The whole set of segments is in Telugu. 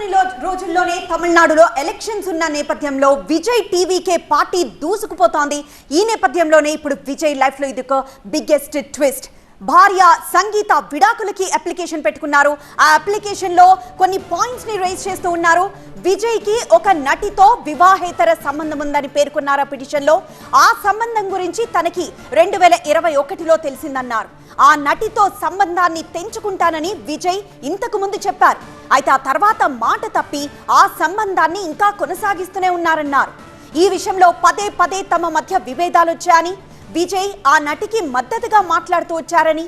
మరికొన్ని రోజుల్లోనే తమిళనాడులో ఎలక్షన్స్ ఉన్న నేపథ్యంలో విజయ్ టీవీకే పార్టీ దూసుకుపోతోంది. ఈ నేపథ్యంలోనే ఇప్పుడు విజయ్ లైఫ్ లో ఇది ఒక బిగ్గెస్ట్ ట్విస్ట్. భార్య సంగీత విడాకులకి అప్లికేషన్ పెట్టుకున్నారు. ఆ అప్లికేషన్ లో కొన్ని పాయింట్స్ ని రైజ్ చేస్తూ ఉన్నారు. విజయ్ కి ఒక నటితో వివాహేతర సంబంధం ఉందని పేర్కొన్నారు పిటిషన్ లో. ఆ సంబంధం గురించి తనకి 2021లో తెలిసిందన్నారు. ఆ నటితో సంబంధాన్ని తెంచుకుంటానని విజయ్ ఇంతకు ముందు చెప్పారు. అయితే ఆ తర్వాత మాట తప్పి ఆ సంబంధాన్ని ఇంకా కొనసాగిస్తూనే ఉన్నారన్నారు. ఈ విషయంలో పదే పదే తమ మధ్య విభేదాలు వచ్చాయని, విజయ్ ఆ నటికి మద్దతుగా మాట్లాడుతూ వచ్చారని,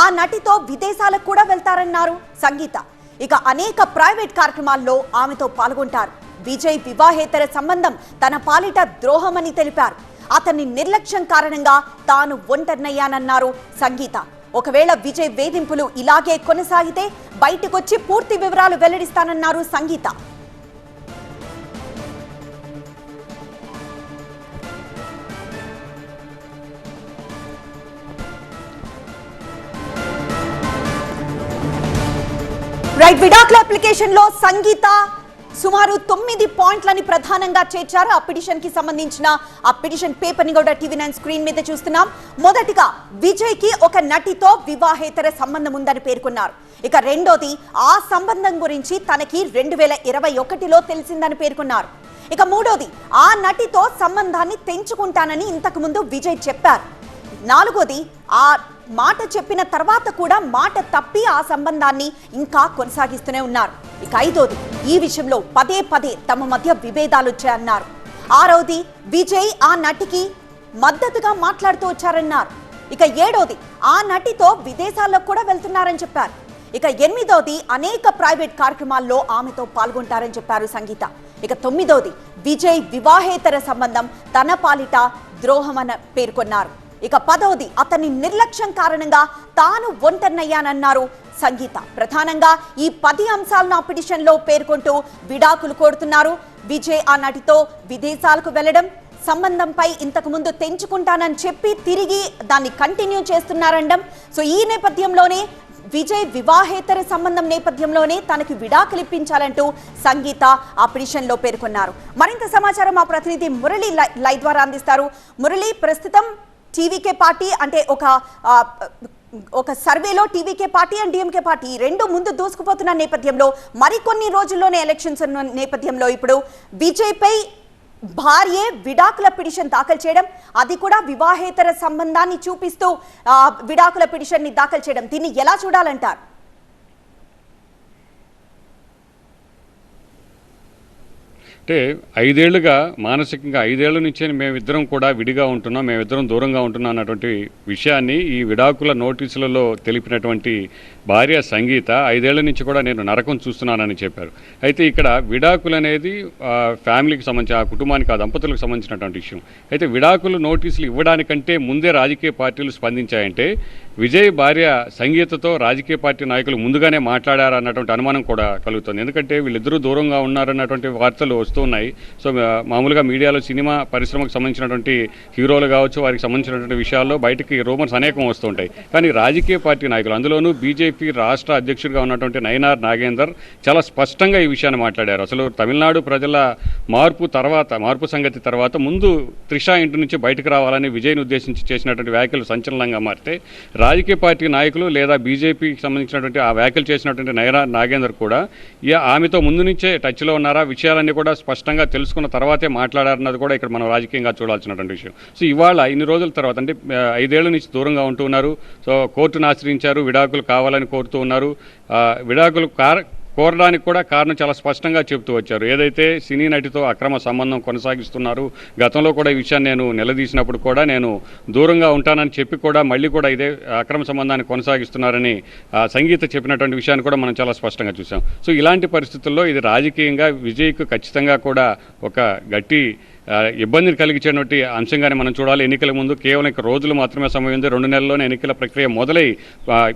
ఆ నటితో విదేశాలకు కూడా వెళ్తారన్నారు సంగీత. ఇక అనేక ప్రైవేట్ కార్యక్రమాల్లో ఆమెతో పాల్గొంటారు. విజయ్ వివాహేతర సంబంధం తన పాలిట ద్రోహమని తెలిపారు. అతని నిర్లక్ష్యం కారణంగా తాను ఒంటరినయ్యానన్నారు సంగీత. ఒకవేళ విజయ్ వేధింపులు ఇలాగే కొనసాగితే బయటకొచ్చి పూర్తి వివరాలు వెల్లడిస్తానన్నారు సంగీత. విడాకుల అప్లికేషన్ లో సంగీత సుమారు 9 పాయింట్లని ప్రధానంగా చేర్చారు. ఆ పిటిషన్ కి సంబంధించిన ఆ పిటిషన్ పేపర్ ని కూడా టీవీ9 స్క్రీన్ మీద చూస్తున్నాం. మొదటిగా విజయ్ కి ఒక నటితో వివాహేతర సంబంధం ఉందని పేర్కొన్నారు. ఇక రెండోది ఆ సంబంధం గురించి తనకి 2021లో తెలిసిందని పేర్కొన్నారు. ఇక మూడోది ఆ నటితో సంబంధాన్ని తెంచుకుంటానని ఇంతకు ముందు విజయ్ చెప్పారు. నాలుగోది ఆ మాట చెప్పిన తర్వాత కూడా మాట తప్పి ఆ సంబంధాన్ని ఇంకా కొనసాగిస్తూనే ఉన్నారు. ఇక ఐదోది ఈ విషయంలో పదే పదే తమ మధ్య విభేదాలు వచ్చాయన్నారు. ఆరవది విజయ్ ఆ నటికి మద్దతుగా మాట్లాడుతూ వచ్చారన్నారు. ఇక ఏడోది ఆ నటితో విదేశాల్లో కూడా వెళ్తున్నారని చెప్పారు. ఇక ఎనిమిదోది అనేక ప్రైవేట్ కార్యక్రమాల్లో ఆమెతో పాల్గొంటారని చెప్పారు సంగీత. ఇక తొమ్మిదోది విజయ్ వివాహేతర సంబంధం తన పాలిట ద్రోహమని పేర్కొన్నారు. ఇక పదోది అతని నిర్లక్ష్యం కారణంగా తాను ఒంటరినయ్యానన్నారు సంగీత. ప్రధానంగా ఈ 10 అంశాలను ఆ పిటిషన్ లో పేర్కొంటూ విడాకులు కోరుతున్నారు. విజయ్ ఆ నటితో విదేశాలకు వెళ్లడం, సంబంధంపై ఇంతకు ముందు తెంచుకుంటానని చెప్పి తిరిగి దాన్ని కంటిన్యూ చేస్తున్నారనడం. సో ఈ నేపథ్యంలోనే విజయ్ వివాహేతర సంబంధం నేపథ్యంలోనే తనకి విడాకులు ఇప్పించాలంటూ సంగీత ఆ పిటిషన్ లో పేర్కొన్నారు. మరింత సమాచారం మా ప్రతినిధి మురళి లైవ్ ద్వారా అందిస్తారు. మురళి, ప్రస్తుతం టీవీకే పార్టీ అంటే ఒక సర్వేలో TVK party and DMK party రెండు ముందు దూసుకుపోతున్న నేపథ్యంలో మరికొన్ని రోజుల్లోనే ఎలక్షన్స్ ఉన్న నేపథ్యంలో ఇప్పుడు విజయ్ పై భార్యే విడాకుల పిటిషన్ దాఖలు చేయడం, అది కూడా వివాహేతర సంబంధాన్ని చూపిస్తూ విడాకుల పిటిషన్ ని దాఖలు చేయడం, దీన్ని ఎలా చూడాలంటారు? అంటే 5 ఏళ్లుగా మానసికంగా 5 ఏళ్ల నుంచే మేమిద్దరం కూడా విడిగా ఉంటున్నాం, మేమిద్దరం దూరంగా ఉంటున్నాం అన్నటువంటి విషయాన్ని ఈ విడాకుల నోటీసులలో తెలిపినటువంటి భార్య సంగీత 5 ఏళ్ల నుంచి కూడా నేను నరకం చూస్తున్నానని చెప్పారు. అయితే ఇక్కడ విడాకులు అనేది ఫ్యామిలీకి సంబంధించి, ఆ కుటుంబానికి, ఆ దంపతులకు సంబంధించినటువంటి విషయం. అయితే విడాకులు నోటీసులు ఇవ్వడానికంటే ముందే రాజకీయ పార్టీలు స్పందించాయంటే విజయ్ భార్య సంగీతతో రాజకీయ పార్టీ నాయకులు ముందుగానే మాట్లాడారన్నటువంటి అనుమానం కూడా కలుగుతుంది. ఎందుకంటే వీళ్ళిద్దరూ దూరంగా ఉన్నారన్నటువంటి వార్తలు వస్తున్నాయి. సో మామూలుగా మీడియాలో సినిమా పరిశ్రమకు సంబంధించినటువంటి హీరోలు కావచ్చు, వారికి సంబంధించినటువంటి విషయాల్లో బయటికి రూమర్స్ అనేకం వస్తుంటాయి. కానీ రాజకీయ పార్టీ నాయకులు, అందులోనూ బీజేపీ రాష్ట్ర అధ్యక్షుడిగా ఉన్నటువంటి నయనార్ నాగేందర్ చాలా స్పష్టంగా ఈ విషయాన్ని మాట్లాడారు. అసలు తమిళనాడు ప్రజల మార్పు సంగతి తర్వాత ముందు త్రిష ఇంటి నుంచి బయటకు రావాలని విజయ్ని ఉద్దేశించి చేసినటువంటి వ్యాఖ్యలు సంచలనంగా మారితే రాజకీయ పార్టీ నాయకులు లేదా బీజేపీకి సంబంధించినటువంటి ఆ వ్యాఖ్యలు చేసినటువంటి నయనార్ నాగేందర్ కూడా ఆమెతో ముందు నుంచే టచ్లో ఉన్నారా, విషయాలన్నీ కూడా స్పష్టంగా తెలుసుకున్న తర్వాతే మాట్లాడారన్నది కూడా ఇక్కడ మనం రాజకీయంగా చూడాల్సినటువంటి విషయం. సో ఇవాళ ఇన్ని రోజుల తర్వాత, అంటే 5 ఏళ్ల నుంచి దూరంగా ఉంటూ ఉన్నారు. సో కోర్టును ఆశ్రయించారు, విడాకులు కావాలని కోరుతూ ఉన్నారు. విడాకులు కోరడానికి కూడా కారణం చాలా స్పష్టంగా చెబుతూ వచ్చారు. ఏదైతే సినీ నటితో అక్రమ సంబంధం కొనసాగిస్తున్నారు, గతంలో కూడా ఈ విషయాన్ని నేను నిలదీసినప్పుడు కూడా నేను దూరంగా ఉంటానని చెప్పి కూడా మళ్ళీ కూడా ఇదే అక్రమ సంబంధాన్ని కొనసాగిస్తున్నారని సంగీత చెప్పినటువంటి విషయాన్ని కూడా మనం చాలా స్పష్టంగా చూసాం. సో ఇలాంటి పరిస్థితుల్లో ఇది రాజకీయంగా విజయ్కు ఖచ్చితంగా కూడా ఒక గట్టి ఇబ్బందిని కలిగించేటువంటి అంశంగానే మనం చూడాలి. ఎన్నికల ముందు కేవలం రోజులు మాత్రమే సమయం ఉంది. 2 నెలల్లోనే ఎన్నికల ప్రక్రియ మొదలై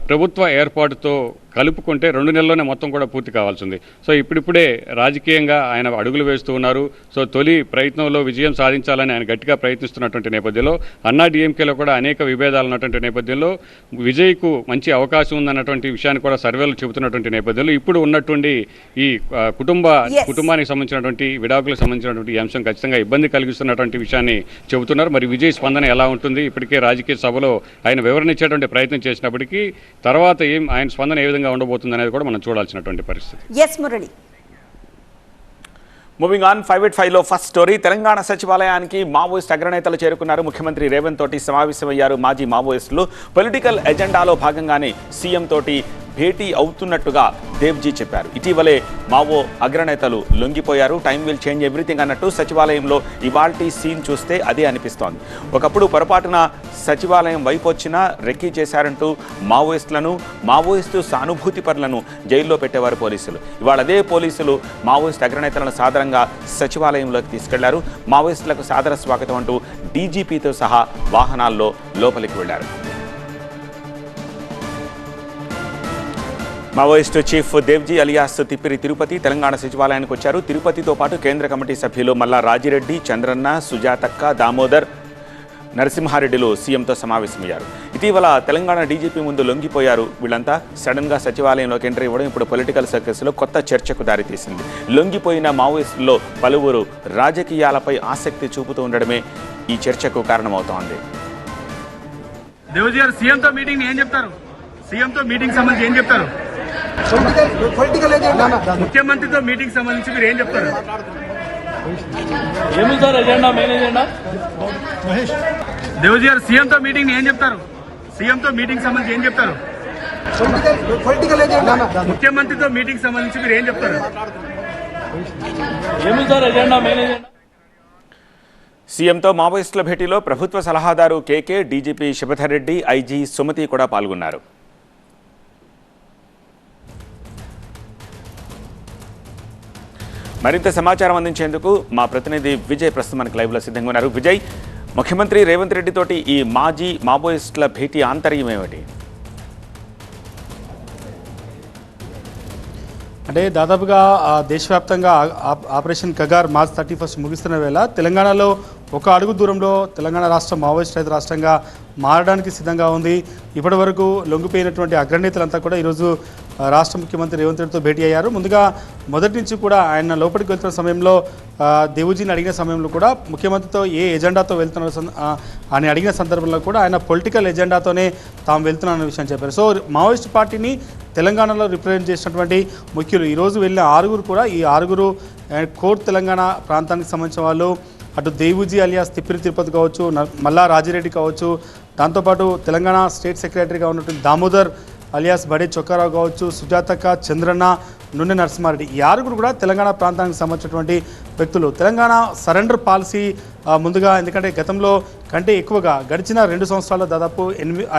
ప్రభుత్వ ఏర్పాటుతో కలుపుకుంటే 2 నెలల్లోనే మొత్తం కూడా పూర్తి కావాల్సి ఉంది. సో ఇప్పుడిప్పుడే రాజకీయంగా ఆయన అడుగులు వేస్తూ ఉన్నారు. సో తొలి ప్రయత్నంలో విజయం సాధించాలని ఆయన గట్టిగా ప్రయత్నిస్తున్నటువంటి నేపథ్యంలో అన్నా డిఎంకేలో కూడా అనేక విభేదాలు ఉన్నటువంటి నేపథ్యంలో విజయ్కు మంచి అవకాశం ఉందన్నటువంటి విషయాన్ని కూడా సర్వేలు చెబుతున్నటువంటి నేపథ్యంలో ఇప్పుడు ఉన్నటువంటి ఈ కుటుంబానికి సంబంధించినటువంటి విడాకులకు సంబంధించినటువంటి ఈ అంశం ఖచ్చితంగా ఇబ్బంది కలిగిస్తున్నటువంటి విషయాన్ని చెబుతున్నారు. మరి విజయ్ స్పందన ఎలా ఉంటుంది? ఇప్పటికే రాజకీయ సభలో ఆయన వివరణ ఇచ్చేటువంటి ప్రయత్నం చేసినప్పటికీ తర్వాత ఆయన స్పందన ఏ విధంగా ఉండబోతుంది అనేది కూడా మనం చూడాల్సినటువంటి పరిస్థితి. ఎస్ మురళి. మూవింగ్ ఆన్ 585లో ఫస్ట్ స్టోరీ. తెలంగాణ సచివాలయానికి మావోయిస్ట్ అగ్రనేతలు చేరుకున్నారు. ముఖ్యమంత్రి రేవంత్ తోటి సమావేశమయ్యారు మాజీ మావోయిస్టులు. పొలిటికల్ ఎజెండాలో భాగంగానే సీఎం తోటి భేటీ అవుతున్నట్టుగా దేవ్జీ చెప్పారు. ఇటీవలే మావో అగ్రనేతలు లొంగిపోయారు. టైం విల్ చేంజ్ ఎవ్రీథింగ్ అన్నట్టు సచివాలయంలో ఇవాల్టి సీన్ చూస్తే అదే అనిపిస్తోంది. ఒకప్పుడు పొరపాటున సచివాలయం వైపు వచ్చినా రెక్కీ చేశారంటూ మావోయిస్టు సానుభూతి పరులను జైల్లో పెట్టేవారు పోలీసులు. ఇవాళ అదే పోలీసులు మావోయిస్ట్ అగ్రనేతలను సాదరంగా సచివాలయంలోకి తీసుకెళ్లారు. మావోయిస్టులకు సాదర స్వాగతం అంటూ డీజీపీతో సహా వాహనాల్లో లోపలికి వెళ్లారు. Maoist chief Devji alias Tippiri Tirupati Telangana సచివాలయానికి వచ్చారు. తిరుపతితో పాటు కేంద్ర కమిటీ సభ్యులు మల్లా రాజిరెడ్డి, చంద్రన్న, సుజాతక్క, దామోదర్, నరసింహారెడ్డిలు సీఎంతో సమావేశమయ్యారు. ఇటీవల తెలంగాణ డీజీపీ ముందు లొంగిపోయారు. వీళ్ళంతా సడన్గా సచివాలయంలోకి ఎంట్రీ ఇవ్వడం ఇప్పుడు పొలిటికల్ సర్కిల్స్లో కొత్త చర్చకు దారితీసింది. లొంగిపోయిన మావోయిస్టుల్లో పలువురు రాజకీయాలపై ఆసక్తి చూపుతూ ఉండడమే ఈ చర్చకు కారణమవుతోంది. దేవ్జీ గారు సీఎంతో మీటింగ్ ఏం చెప్తారు? సీఎంతో మీటింగ్ సంబంధించి ఏం చెప్తారు? ముఖ్యమంత్రితో మీటింగ్ సంబంధించి మీరు ఏం చెప్తారు? ఏమి sir agenda, main agenda? Devji గారు సీఎంతో మీటింగ్ ఏం చెప్తారు? సీఎంతో మీటింగ్ సంబంధించి ఏం చెప్తారు? ముఖ్యమంత్రితో మీటింగ్ సంబంధించి మీరు ఏం చెప్తారు? ఏమి సార్ ఎజెండా, మెయిన్ ఎజెండా? సీఎంతో మావోయిస్టుల భేటీలో ప్రభుత్వ సలహాదారు కేకే, డీజీపీ శివధర్ రెడ్డి, ఐజీ సుమతి కూడా పాల్గొన్నారు. మరింత సమాచారం అందించేందుకు మా ప్రతినిధి విజయ్ ప్రస్తుతం మనకు లైవ్లో సిద్ధంగా ఉన్నారు. విజయ్, ముఖ్యమంత్రి రేవంత్ రెడ్డి తోటి ఈ మాజీ మావోయిస్టుల భేటీ ఆంతర్యం ఏమిటి? అంటే దాదాపుగా దేశవ్యాప్తంగా ఆపరేషన్ కగార్ మార్చ్ 31 ముగిస్తున్న వేళ తెలంగాణలో ఒక అడుగు దూరంలో తెలంగాణ రాష్ట్రం మావోయిస్ట్ రహిత రాష్ట్రంగా మారడానికి సిద్ధంగా ఉంది. ఇప్పటి వరకు లొంగిపోయినటువంటి అగ్రనేతలంతా కూడా ఈరోజు రాష్ట్ర ముఖ్యమంత్రి రేవంత్ రెడ్డితో భేటీ అయ్యారు. ముందుగా మొదటి నుంచి కూడా ఆయన లోపలికి వెళ్తున్న సమయంలో దేవుజీని అడిగిన సమయంలో కూడా ముఖ్యమంత్రితో ఏ ఎజెండాతో వెళ్తున్నారు అని అడిగిన సందర్భంలో కూడా ఆయన పొలిటికల్ ఎజెండాతోనే తాము వెళ్తున్నారన్న విషయం చెప్పారు. సో మావోయిస్ట్ పార్టీని తెలంగాణలో రిప్రజెంట్ చేసినటువంటి ముఖ్యులు ఈరోజు వెళ్ళిన 6 కూడా ఈ 6 కోర్ తెలంగాణ ప్రాంతానికి సంబంధించిన వాళ్ళు. అటు దేవుజీ అలియాస్ తిప్పిరి తిరుపతి కావచ్చు, మల్లా రాజిరెడ్డి కావచ్చు, దాంతోపాటు తెలంగాణ స్టేట్ సెక్రటరీగా ఉన్నటువంటి దామోదర్ అలియాస్ బడే చొక్కారావు కావచ్చు, సుజాతక్క, చంద్రన్న, నుండి నరసింహారెడ్డి, ఈ 6 కూడా తెలంగాణ ప్రాంతానికి సంబంధించినటువంటి వ్యక్తులు. తెలంగాణ సరెండర్ పాలసీ ముందుగా, ఎందుకంటే గతంలో కంటే ఎక్కువగా గడిచిన 2 సంవత్సరాల్లో దాదాపు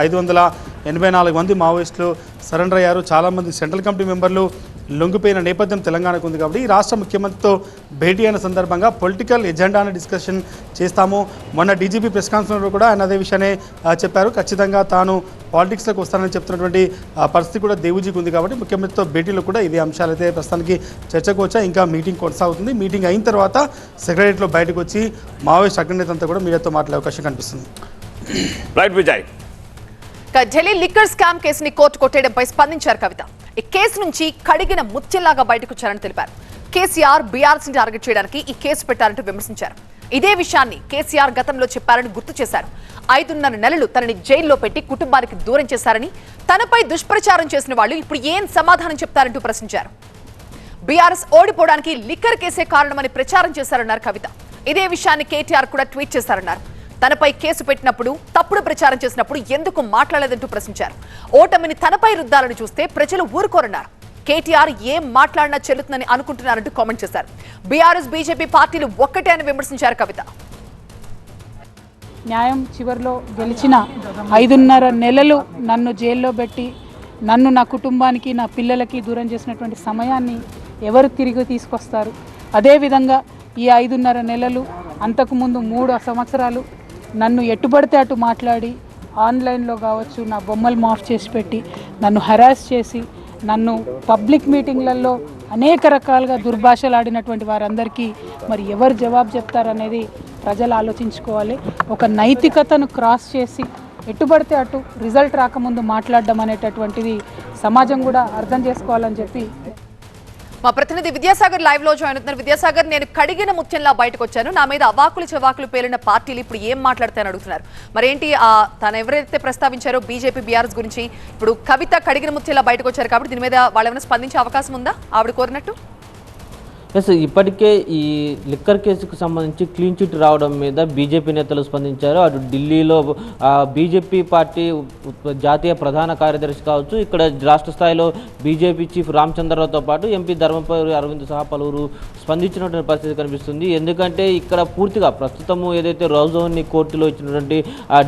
584 మంది మావోయిస్టులు సరెండర్ అయ్యారు. చాలామంది సెంట్రల్ కమిటీ మెంబర్లు లొంగిపోయిన నేపథ్యం తెలంగాణకు ఉంది. కాబట్టి ఈ రాష్ట్ర ముఖ్యమంత్రితో భేటీ అయిన సందర్భంగా పొలిటికల్ ఎజెండాను డిస్కషన్ చేస్తాము. మొన్న డీజీపీ ప్రెస్ కాన్ఫరెన్స్లో కూడా ఆయన అదే విషయాన్ని చెప్పారు. ఖచ్చితంగా తాను పాలిటిక్స్లోకి వస్తానని చెప్తున్నటువంటి పరిస్థితి కూడా దేవుజీకి ఉంది. కాబట్టి ముఖ్యమంత్రితో భేటీలో కూడా ఇదే అంశాలైతే ప్రస్తుతానికి చర్చకు వచ్చా. ఇంకా మీటింగ్ కొనసాగుతుంది. మీటింగ్ అయిన తర్వాత సెక్రటరీలో బయటకు వచ్చి మావోయిస్ట్ అగ్రనేత అంతా కూడా మీడియాతో మాట్లాడే అవకాశం కనిపిస్తుంది. Right Vijay. Delhi liquor scam కేసుని కోర్టు కొట్టేయడంపై స్పందించారు కవిత. ఈ కేసు నుంచి కడిగిన ముత్యంలాగా బయటకు వచ్చారని తెలిపారు. కేసీఆర్ బీఆర్ఎస్ ని టార్గెట్ చేయడానికి ఈ కేసు పెట్టారంటూ విమర్శించారు. ఇదే విషయాన్ని కేసీఆర్ గతంలో చెప్పారని గుర్తు చేశారు. 5.5 నెలలు తనని జైల్లో పెట్టి కుటుంబానికి దూరం చేశారని, తనపై దుష్ప్రచారం చేసిన వాళ్ళు ఇప్పుడు ఏం సమాధానం చెప్తారంటూ ప్రశ్నించారు. బీఆర్ఎస్ ఓడిపోవడానికి లిక్కర్ కేసే కారణమని ప్రచారం చేశారన్నారు కవిత. ఇదే విషయాన్ని కేటీఆర్ కూడా ట్వీట్ చేశారన్నారు. తనపై కేసు పెట్టినప్పుడు, తప్పుడు ప్రచారం చేసినప్పుడు ఎందుకు మాట్లాడలేదంటూ ప్రశ్నించారు. ఓటమిని తనపై రుద్దాలని చూస్తే ప్రజలు ఊరుకోరన్నారు. కేటీఆర్ ఏం మాట్లాడినా చెల్లుతుందని అనుకుంటున్నారంటూ కామెంట్ చేశారు. బీఆర్ఎస్ బీజేపీ పార్టీలు ఒక్కటే అని విమర్శించారు కవిత. న్యాయం చివరిలో గెలిచిన 5.5 నెలలు నన్ను జైల్లో పెట్టి నన్ను, నా కుటుంబానికి, నా పిల్లలకి దూరం చేసినటువంటి సమయాన్ని ఎవరు తిరిగి తీసుకొస్తారు? అదేవిధంగా ఈ 5.5 నెలలు, అంతకుముందు 3 సంవత్సరాలు నన్ను ఎట్టుబడితే అటు మాట్లాడి, ఆన్లైన్లో కావచ్చు నా బొమ్మలు మాఫ్ చేసి పెట్టి నన్ను హెరాస్ చేసి నన్ను పబ్లిక్ మీటింగ్లలో అనేక రకాలుగా దుర్భాషలాడినటువంటి వారందరికీ మరి ఎవరు జవాబు చెప్తారనేది ప్రజలు ఆలోచించుకోవాలి. ఒక నైతికతను క్రాస్ చేసి ఎట్టుబడితే అటు రిజల్ట్ రాకముందు మాట్లాడడం అనేటటువంటిది సమాజం కూడా అర్థం చేసుకోవాలని చెప్పి మా ప్రతినిధి విద్యాసాగర్ లైవ్ లో జాయిన్ అవుతున్నారు. విద్యాసాగర్, నేను కడిగిన ముత్యంలా బయటకు వచ్చాను, నా మీద అవాకులు చెవాకులు పేలిన పార్టీలు ఇప్పుడు ఏం మాట్లాడతాయని అడుగుతున్నారు. మరేంటి తను ఎవరైతే ప్రస్తావించారో బీజేపీ బీఆర్ఎస్ గురించి, ఇప్పుడు కవిత కడిగిన ముత్యంలా బయటకు వచ్చారు కాబట్టి దీని మీద వాళ్ళు ఏమైనా స్పందించే అవకాశం ఉందా ఆవిడ కోరినట్టు? ఎస్, ఇప్పటికే ఈ లిక్కర్ కేసుకు సంబంధించి క్లీన్ చిట్ రావడం మీద బీజేపీ నేతలు స్పందించారు. అటు ఢిల్లీలో బీజేపీ పార్టీ జాతీయ ప్రధాన కార్యదర్శి కావచ్చు, ఇక్కడ రాష్ట్ర స్థాయిలో బీజేపీ చీఫ్ రామచంద్రరావుతో పాటు ఎంపీ ధర్మపురి అరవింద్ సహా పలువురు స్పందించినటువంటి పరిస్థితి కనిపిస్తుంది. ఎందుకంటే ఇక్కడ పూర్తిగా ప్రస్తుతము ఏదైతే రౌజోన్ని కోర్టులో ఇచ్చినటువంటి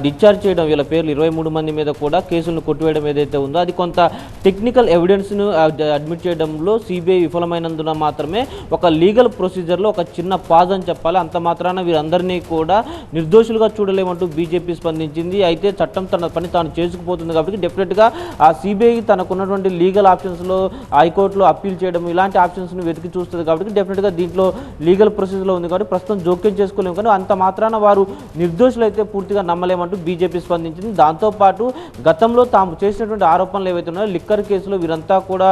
డిశ్చార్జ్ చేయడం, వీళ్ళ పేర్లు 23 మంది మీద కూడా కేసులను కొట్టివేయడం ఏదైతే ఉందో అది కొంత టెక్నికల్ ఎవిడెన్స్ను అడ్మిట్ చేయడంలో సిబిఐ విఫలమైనందున మాత్రమే ఒక లీగల్ ప్రొసీజర్లో ఒక చిన్న పాజ్ అని చెప్పాలి. అంత మాత్రాన వీరందరినీ కూడా నిర్దోషులుగా చూడలేమంటూ బీజేపీ స్పందించింది. అయితే చట్టం తన పని తాను చేసుకుపోతుంది కాబట్టి డెఫినెట్గా ఆ సిబిఐ తనకున్నటువంటి లీగల్ ఆప్షన్స్లో హైకోర్టులో అప్పీల్ చేయడం ఇలాంటి ఆప్షన్స్ను వెతికి చూస్తుంది కాబట్టి డెఫినెట్గా దీంట్లో లీగల్ ప్రొసీజర్లో ఉంది కాబట్టి ప్రస్తుతం జోక్యం చేసుకోలేము. కానీ అంత మాత్రాన వారు నిర్దోషులు అయితే పూర్తిగా నమ్మలేమంటూ బీజేపీ స్పందించింది. దాంతోపాటు గతంలో తాము చేసినటువంటి ఆరోపణలు ఏవైతే ఉన్నాయో లిక్కర్ కేసులో వీరంతా కూడా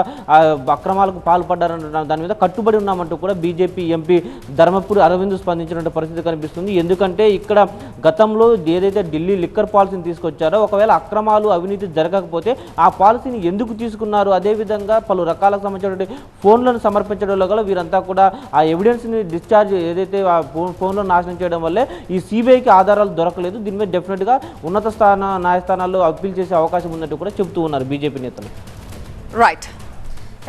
అక్రమాలకు పాల్పడ్డారన్న దాని మీద కట్టుబడి ఉన్నామంటూ కూడా బీజేపీ ఎంపీ ధర్మపురి అరవింద్ స్పందించినటువంటి పరిస్థితి కనిపిస్తుంది. ఎందుకంటే ఇక్కడ గతంలో ఏదైతే ఢిల్లీ లిక్కర్ పాలసీని తీసుకొచ్చారో ఒకవేళ అక్రమాలు అవినీతి జరగకపోతే ఆ పాలసీని ఎందుకు తీసుకున్నారు, అదేవిధంగా పలు రకాలకు సంబంధించినటువంటి ఫోన్లను సమర్పించడంలో గల వీరంతా కూడా ఆ ఎవిడెన్స్ని డిశ్చార్జ్ ఏదైతే ఆ ఫోన్లను నాశనం చేయడం వల్లే ఈ సిబిఐకి ఆధారాలు దొరకలేదు. దీని మీద డెఫినెట్గా ఉన్నత న్యాయస్థానాల్లో అప్పీల్ చేసే అవకాశం ఉన్నట్టు కూడా చెబుతూ ఉన్నారు బీజేపీ నేతలు. రైట్.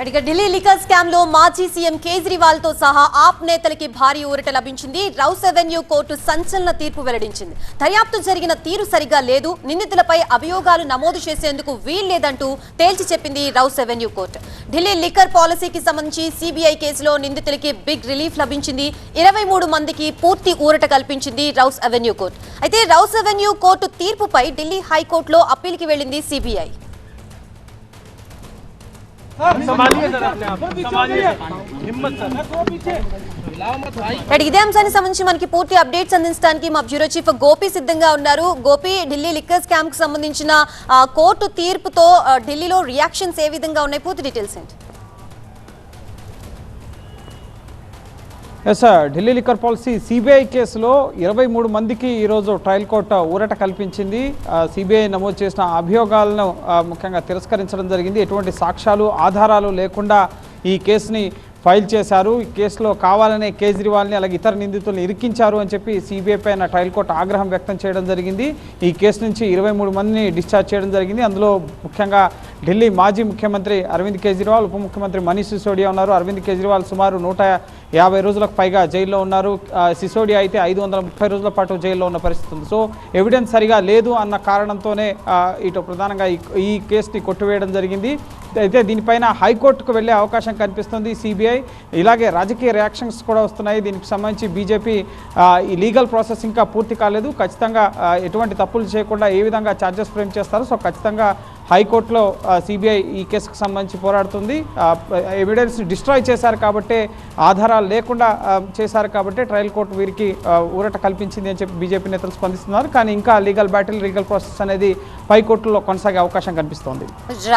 ఇక ఢిల్లీ లిక్కర్ స్కామ్ లో మాజీ సీఎం కేజ్రీవాల్ తో సహా ఆప్ నేతలకి భారీ ఊరట లభించింది. రౌస్ అవెన్యూ కోర్టు సంచలన తీర్పు వెల్లడించింది. దర్యాప్తు జరిగిన తీరు సరిగా లేదు, నిందితులపై అభియోగాలు నమోదు చేసేందుకు వీల్లేదంటూ తేల్చి చెప్పింది rows avenue court. Delhi liquor పాలసీకి సంబంధించి సిబిఐ కేసులో నిందితులకి బిగ్ రిలీఫ్ లభించింది. 23 మందికి పూర్తి ఊరట కల్పించింది రౌస్ అవెన్యూ కోర్టు. అయితే రౌస్ అవెన్యూ కోర్టు తీర్పుపై ఢిల్లీ హైకోర్టులో అప్పీల్కి వెళ్లింది సిబిఐ. ఇదే అంశానికి సంబంధించి మనకి పూర్తి అప్డేట్స్ అందించడానికి మా బ్యూరో చీఫ్ గోపి సిద్ధంగా ఉన్నారు. గోపి, ఢిల్లీ లిక్కర్ స్కామ్ కు సంబంధించిన కోర్టు తీర్పుతో ఢిల్లీలో రియాక్షన్స్ ఏ విధంగా ఉన్నాయి, పూర్తి డీటెయిల్స్ ఏంటి? Yes sir, Delhi liquor policy CBI కేసులో 23 మందికి ఈరోజు ట్రయల్ కోర్టు ఊరట కల్పించింది. సిబిఐ నమోదు చేసిన అభియోగాలను ముఖ్యంగా తిరస్కరించడం జరిగింది. ఎటువంటి సాక్ష్యాలు ఆధారాలు లేకుండా ఈ కేసుని ఫైల్ చేశారు. ఈ కేసులో కావాలనే కేజ్రీవాల్ని అలాగే ఇతర నిందితులను ఇరికించారు అని చెప్పి సిబిఐ పైన ట్రయల్ కోర్టు ఆగ్రహం వ్యక్తం చేయడం జరిగింది. ఈ కేసు నుంచి 23 మందిని డిశ్చార్జ్ చేయడం జరిగింది. అందులో ముఖ్యంగా ఢిల్లీ మాజీ ముఖ్యమంత్రి అరవింద్ కేజ్రీవాల్, ఉప ముఖ్యమంత్రి మనీష్ సిసోడియా ఉన్నారు. అరవింద్ కేజ్రీవాల్ సుమారు 150 రోజులకు పైగా జైల్లో ఉన్నారు. సిసోడియా అయితే 530 రోజుల పాటు జైల్లో ఉన్న పరిస్థితి ఉంది. సో ఎవిడెన్స్ సరిగా లేదు అన్న కారణంతోనే ఇటు ప్రధానంగా ఈ కేసుని కొట్టివేయడం జరిగింది. అయితే దీనిపైన హైకోర్టుకు వెళ్ళే అవకాశం కనిపిస్తుంది సిబిఐ. ఇలాగే రాజకీయ రియాక్షన్స్ కూడా వస్తున్నాయి. దీనికి సంబంధించి బీజేపీ ఈ లీగల్ ప్రాసెస్ ఇంకా పూర్తి కాలేదు, ఖచ్చితంగా ఎటువంటి తప్పులు చేయకుండా ఏ విధంగా ఛార్జెస్ ఫ్రేమ్ చేస్తారు. సో ఖచ్చితంగా హైకోర్టులో సిబిఐ ఈ కేసుకు సంబంధించి పోరాడుతుంది. ఎవిడెన్స్ డిస్ట్రాయ్ చేశారు కాబట్టి, ఆధారాలు లేకుండా చేశారు కాబట్టి ట్రయల్ కోర్టు వీరికి ఊరట కల్పించింది అని చెప్పి బీజేపీ నేతలు స్పందిస్తున్నారు. కానీ ఇంకా లీగల్ బ్యాటిల్, లీగల్ ప్రాసెస్ అనేది పై కోర్టులో కొనసాగే అవకాశం కనిపిస్తోంది.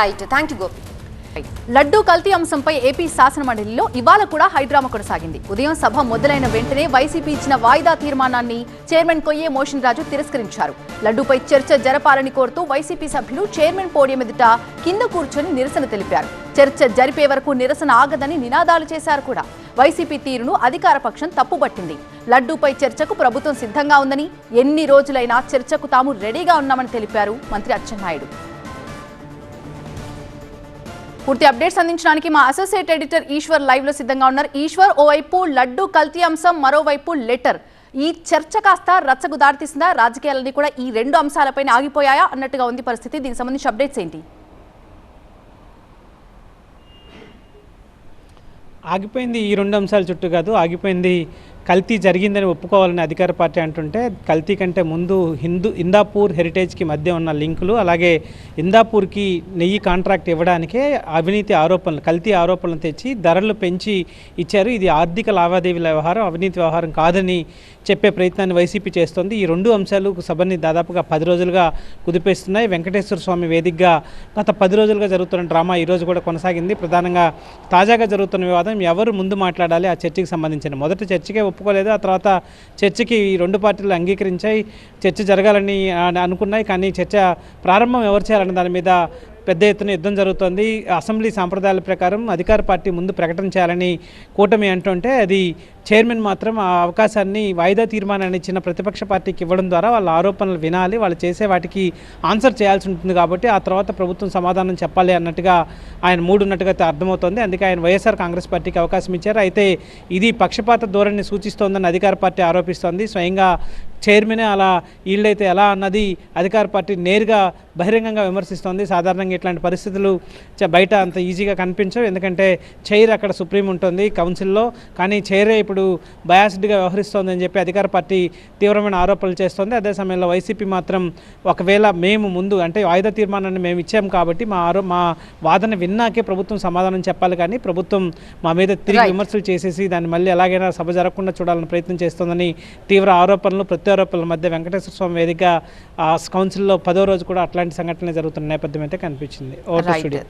Right, thank you Gopi. Laddu కల్తీ అంశంపై ఏపీ శాసనమండలిలో ఇవాళ కూడా హైడ్రామా కొనసాగింది. ఉదయం సభ మొదలైన వెంటనే వైసీపీ ఇచ్చిన వాయిదా తీర్మానాన్ని చైర్మన్ కొయ్యే మోషన్ రాజు తిరస్కరించారు. లడ్డూపై చర్చ జరపాలని కోరుతూ వైసీపీ సభ్యులు చైర్మన్ పోడియం ఎదుట కింద కూర్చొని నిరసన తెలిపారు. చర్చ జరిపే వరకు నిరసన ఆగదని నినాదాలు చేశారు కూడా. వైసీపీ తీరును అధికార పక్షం తప్పుపట్టింది. లడ్డూపై చర్చకు ప్రభుత్వం సిద్ధంగా ఉందని, ఎన్ని రోజులైనా చర్చకు తాము రెడీగా ఉన్నామని తెలిపారు మంత్రి అచ్చెన్నాయుడు. పూర్తి అప్డేట్స్ అందించడానికి మా అసోసియేట్ ఎడిటర్ ఈశ్వర్ లైవ్ లో సిద్ధంగా ఉన్నారు. ఈశ్వర్, ఓవైపు లడ్డు కల్తీ అంశం, మరోవైపు లెటర్, ఈ చర్చ కాస్త రచ్చకు దారితీసిందా? రాజకీయాలన్నీ కూడా ఈ రెండు అంశాలపైన ఆగిపోయాయా అన్నట్టుగా ఉంది పరిస్థితి. దీనికి సంబంధించి అప్డేట్స్ ఏంటి? ఆగిపోయింది ఈ రెండు అంశాల చుట్టూ కాదు, ఆగిపోయింది కల్తీ జరిగిందని ఒప్పుకోవాలని అధికార పార్టీ అంటుంటే, కల్తీ కంటే ముందు ఇందాపూర్ హెరిటేజ్కి మధ్య ఉన్న లింకులు, అలాగే ఇందాపూర్కి నెయ్యి కాంట్రాక్ట్ ఇవ్వడానికే అవినీతి ఆరోపణలు, కల్తీ ఆరోపణలు తెచ్చి ధరలు పెంచి ఇచ్చారు. ఇది ఆర్థిక లావాదేవీల వ్యవహారం, అవినీతి వ్యవహారం కాదని చెప్పే ప్రయత్నాన్ని వైసీపీ చేస్తోంది. ఈ 2 అంశాలు సభని దాదాపుగా 10 రోజులుగా కుదిపేస్తున్నాయి. వెంకటేశ్వర స్వామి వేదికగా గత 10 రోజులుగా జరుగుతున్న డ్రామా ఈరోజు కూడా కొనసాగింది. ప్రధానంగా తాజాగా జరుగుతున్న వివాదం ఎవరు ముందు మాట్లాడాలి, ఆ చర్చకి సంబంధించిన మొదటి చర్చకే ఒప్పుకోలేదు. ఆ తర్వాత చర్చకి ఈ 2 పార్టీలు అంగీకరించాయి, చర్చ జరగాలని అనుకున్నాయి. కానీ చర్చ ప్రారంభం ఎవరు చేయాలన్న దాని మీద పెద్ద ఎత్తున యుద్ధం జరుగుతోంది. అసెంబ్లీ సాంప్రదాయాల ప్రకారం అధికార పార్టీ ముందు ప్రకటన చేయాలని కూటమి అంటుంటే, అది చైర్మన్ మాత్రం ఆ అవకాశాన్ని వాయిదా తీర్మానాన్ని ఇచ్చిన ప్రతిపక్ష పార్టీకి ఇవ్వడం ద్వారా వాళ్ళ ఆరోపణలు వినాలి, వాళ్ళు చేసే వాటికి ఆన్సర్ చేయాల్సి ఉంటుంది. కాబట్టి ఆ తర్వాత ప్రభుత్వం సమాధానం చెప్పాలి అన్నట్టుగా ఆయన మూడున్నట్టుగా అర్థమవుతోంది. అందుకే ఆయన వైఎస్ఆర్ కాంగ్రెస్ పార్టీకి అవకాశం ఇచ్చారు. అయితే ఇది పక్షపాత ధోరణిని సూచిస్తోందని అధికార పార్టీ ఆరోపిస్తోంది. స్వయంగా చైర్మనే అలా వీళ్ళైతే ఎలా అన్నది అధికార పార్టీ నేరుగా బహిరంగంగా విమర్శిస్తోంది. సాధారణంగా ఇట్లాంటి పరిస్థితులు బయట అంత ఈజీగా కనిపించవు, ఎందుకంటే చైర్ అక్కడ సుప్రీం ఉంటుంది కౌన్సిల్లో, కానీ చైరే ఇప్పుడు బయాస్డ్గా వ్యవహరిస్తోందని చెప్పి అధికార పార్టీ తీవ్రమైన ఆరోపణలు చేస్తోంది. అదే సమయంలో వైసీపీ మాత్రం ఒకవేళ మేము ముందు అంటే వాయిదా తీర్మానాన్ని మేము ఇచ్చాము కాబట్టి మా వాదన విన్నాకే ప్రభుత్వం సమాధానం చెప్పాలి, కానీ ప్రభుత్వం మా మీద తిరిగి విమర్శలు చేసేసి దాన్ని మళ్ళీ ఎలాగైనా సభ జరగకుండా చూడాలని ప్రయత్నం చేస్తోందని తీవ్ర ఆరోపణలు ప్రత్యారోపణల మధ్య వెంకటేశ్వర స్వామి వేదిక కౌన్సిల్లో 10వ రోజు కూడా అట్లాంటి సంఘటనలు జరుగుతున్న నేపథ్యం అయితే కనిపించింది. Over to studio.